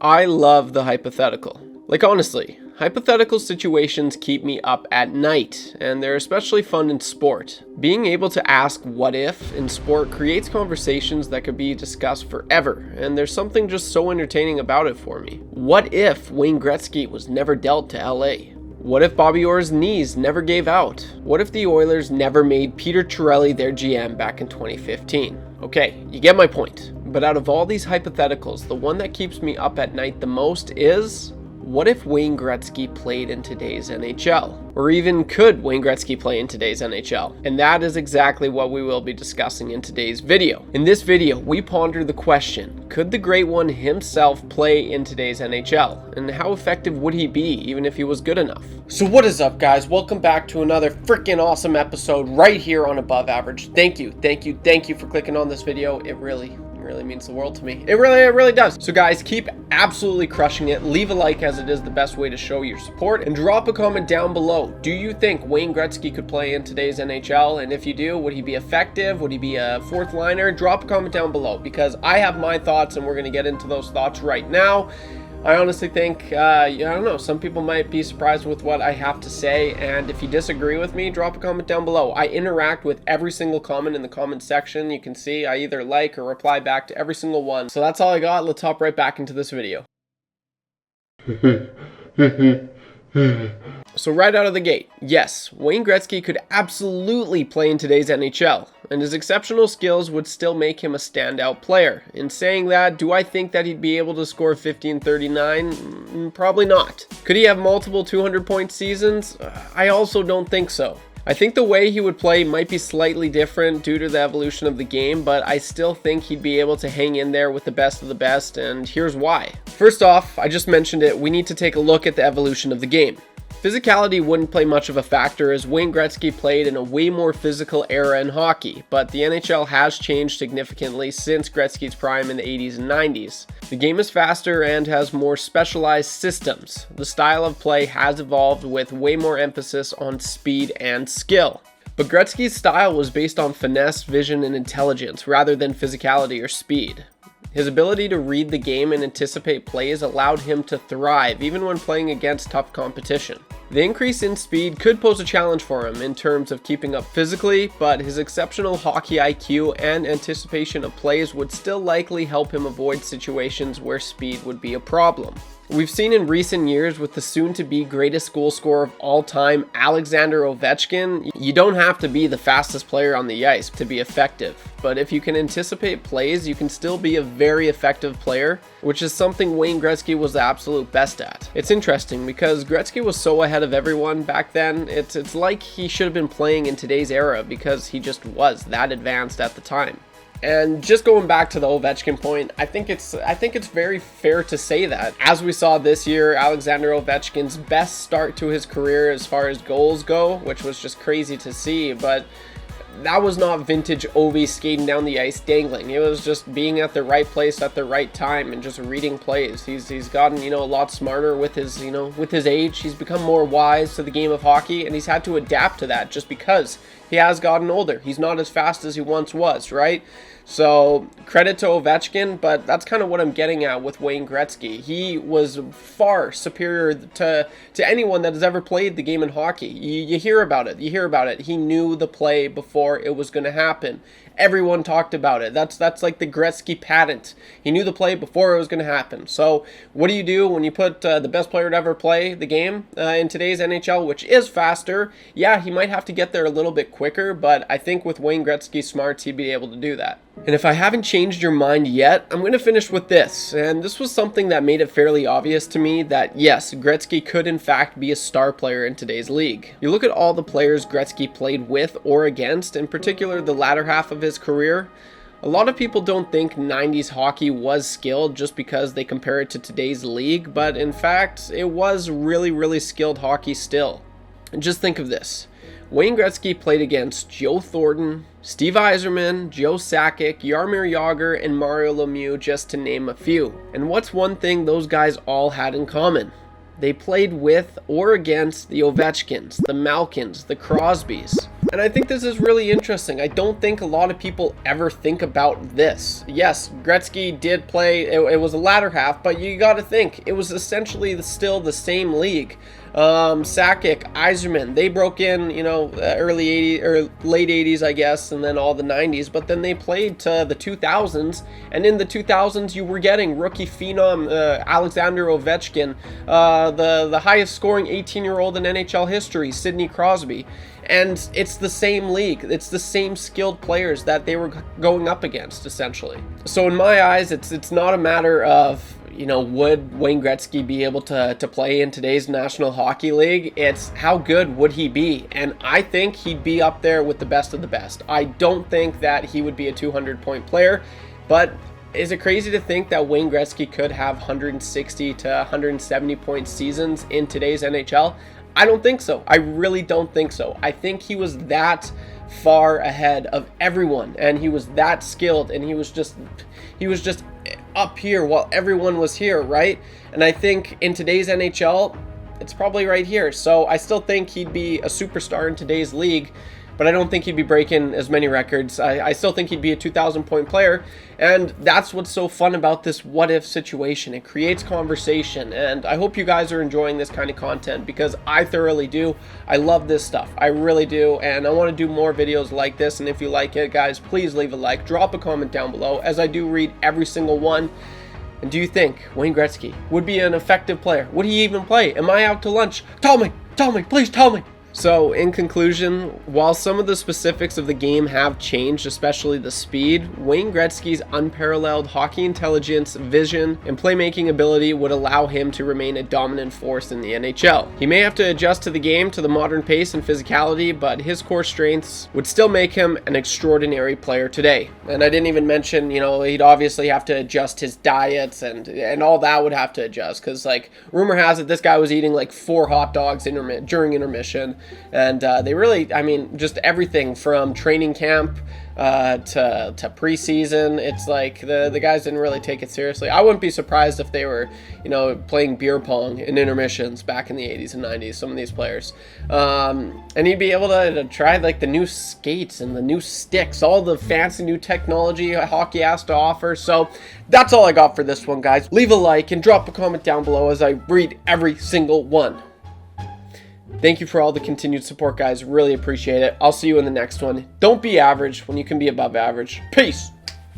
I love the hypothetical. Like honestly, hypothetical situations keep me up at night, and they're especially fun in sport. Being able to ask what if in sport creates conversations that could be discussed forever, and there's something just so entertaining about it for me. What if Wayne Gretzky was never dealt to LA? What if Bobby Orr's knees never gave out? What if the Oilers never made Peter Chiarelli their GM back in 2015? Okay, you get my point. But out of all these hypotheticals, the one that keeps me up at night the most is, what if Wayne Gretzky played in today's NHL? Or even could Wayne Gretzky play in today's NHL? And that is exactly what we will be discussing in today's video. In this video, we ponder the question, could the Great One himself play in today's NHL? And how effective would he be, even if he was good enough? So what is up, guys? Welcome back to another freaking awesome episode right here on Above Average. Thank you for clicking on this video. It really means the world to me. It really does. So guys, keep absolutely crushing it. Leave a like, as it is the best way to show your support, and drop a comment down below. Do you think Wayne Gretzky could play in today's NHL? And if you do, would he be effective? Would he be a fourth liner? Drop a comment down below, because I have my thoughts and we're going to get into those thoughts right now. I honestly think, I don't know, some people might be surprised with what I have to say, and if you disagree with me, drop a comment down below. I interact with every single comment in the comment section. You can see I either like or reply back to every single one. So that's all I got. Let's hop right back into this video. So right out of the gate, yes, Wayne Gretzky could absolutely play in today's NHL, and his exceptional skills would still make him a standout player. In saying that, do I think that he'd be able to score 50 and 39? Probably not. Could he have multiple 200-point seasons? I also don't think so. I think the way he would play might be slightly different due to the evolution of the game, but I still think he'd be able to hang in there with the best of the best, and here's why. First off, I just mentioned it, we need to take a look at the evolution of the game. Physicality wouldn't play much of a factor, as Wayne Gretzky played in a way more physical era in hockey, but the NHL has changed significantly since Gretzky's prime in the 80s and 90s. The game is faster and has more specialized systems. The style of play has evolved with way more emphasis on speed and skill. But Gretzky's style was based on finesse, vision, and intelligence rather than physicality or speed. His ability to read the game and anticipate plays allowed him to thrive even when playing against tough competition. The increase in speed could pose a challenge for him in terms of keeping up physically, but his exceptional hockey IQ and anticipation of plays would still likely help him avoid situations where speed would be a problem. We've seen in recent years with the soon-to-be greatest goal scorer of all time, Alexander Ovechkin, you don't have to be the fastest player on the ice to be effective. But if you can anticipate plays, you can still be a very effective player, which is something Wayne Gretzky was the absolute best at. It's interesting because Gretzky was so ahead of everyone back then, it's like he should have been playing in today's era because he just was that advanced at the time. And just going back to the Ovechkin point, I think it's very fair to say that. As we saw this year, Alexander Ovechkin's best start to his career as far as goals go, which was just crazy to see, but that was not vintage Ovi skating down the ice dangling. It was just being at the right place at the right time and just reading plays. He's gotten, a lot smarter with his, with his age. He's become more wise to the game of hockey, and he's had to adapt to that just because he has gotten older. He's not as fast as he once was, right? So credit to Ovechkin, but that's kind of what I'm getting at with Wayne Gretzky. He was far superior to anyone that has ever played the game in hockey. You hear about it. He knew the play before it was going to happen. Everyone talked about it. That's like the Gretzky patent. He knew the play before it was going to happen. So what do you do when you put the best player to ever play the game in today's NHL, which is faster? Yeah, he might have to get there a little bit quicker, but I think with Wayne Gretzky's smarts, he'd be able to do that. And if I haven't changed your mind yet, I'm going to finish with this. And this was something that made it fairly obvious to me that yes, Gretzky could in fact be a star player in today's league. You look at all the players Gretzky played with or against, in particular the latter half of his career. A lot of people don't think 90s hockey was skilled just because they compare it to today's league, but in fact, it was really skilled hockey still. And just think of this. Wayne Gretzky played against Joe Thornton, Steve Yzerman, Joe Sakic, Jaromir Jagr, and Mario Lemieux, just to name a few. And what's one thing those guys all had in common? They played with or against the Ovechkins, the Malkins, the Crosbys. And I think this is really interesting. I don't think a lot of people ever think about this. Yes, Gretzky did play, it was a latter half, but you got to think, it was essentially still the same league. Sakic, Yzerman, they broke in, early 80s or late 80s, I guess, and then all the 90s, but then they played to the 2000s, and in the 2000s you were getting rookie phenom Alexander Ovechkin, the highest scoring 18-year-old in NHL history, Sidney Crosby. And it's the same league. It's the same skilled players that they were going up against, essentially. So in my eyes, it's not a matter of, would Wayne Gretzky be able to play in today's National Hockey League? It's how good would he be? And I think he'd be up there with the best of the best. I don't think that he would be a 200-point player, but is it crazy to think that Wayne Gretzky could have 160 to 170 point seasons in today's NHL? I don't think so. I really don't think so. I think he was that far ahead of everyone, and he was that skilled, and he was just up here while everyone was here, right? And I think in today's NHL, it's probably right here. So I still think he'd be a superstar in today's league, but I don't think he'd be breaking as many records. I still think he'd be a 2,000-point player, and that's what's so fun about this what-if situation. It creates conversation, and I hope you guys are enjoying this kind of content, because I thoroughly do. I love this stuff. I really do, and I want to do more videos like this, and if you like it, guys, please leave a like, drop a comment down below, as I do read every single one. And do you think Wayne Gretzky would be an effective player? Would he even play? Am I out to lunch? Tell me, please tell me. So in conclusion, while some of the specifics of the game have changed, especially the speed, Wayne Gretzky's unparalleled hockey intelligence, vision, and playmaking ability would allow him to remain a dominant force in the NHL. He may have to adjust to the game to the modern pace and physicality, but his core strengths would still make him an extraordinary player today. And I didn't even mention, he'd obviously have to adjust his diets and all that would have to adjust, because rumor has it this guy was eating 4 hot dogs during intermission. And they really, just everything from training camp to preseason. It's the guys didn't really take it seriously. I wouldn't be surprised if they were, playing beer pong in intermissions back in the 80s and 90s, some of these players. And he'd be able to try the new skates and the new sticks, all the fancy new technology hockey has to offer. So that's all I got for this one, guys. Leave a like and drop a comment down below as I read every single one. Thank you for all the continued support, guys. Really appreciate it. I'll see you in the next one. Don't be average when you can be above average. Peace.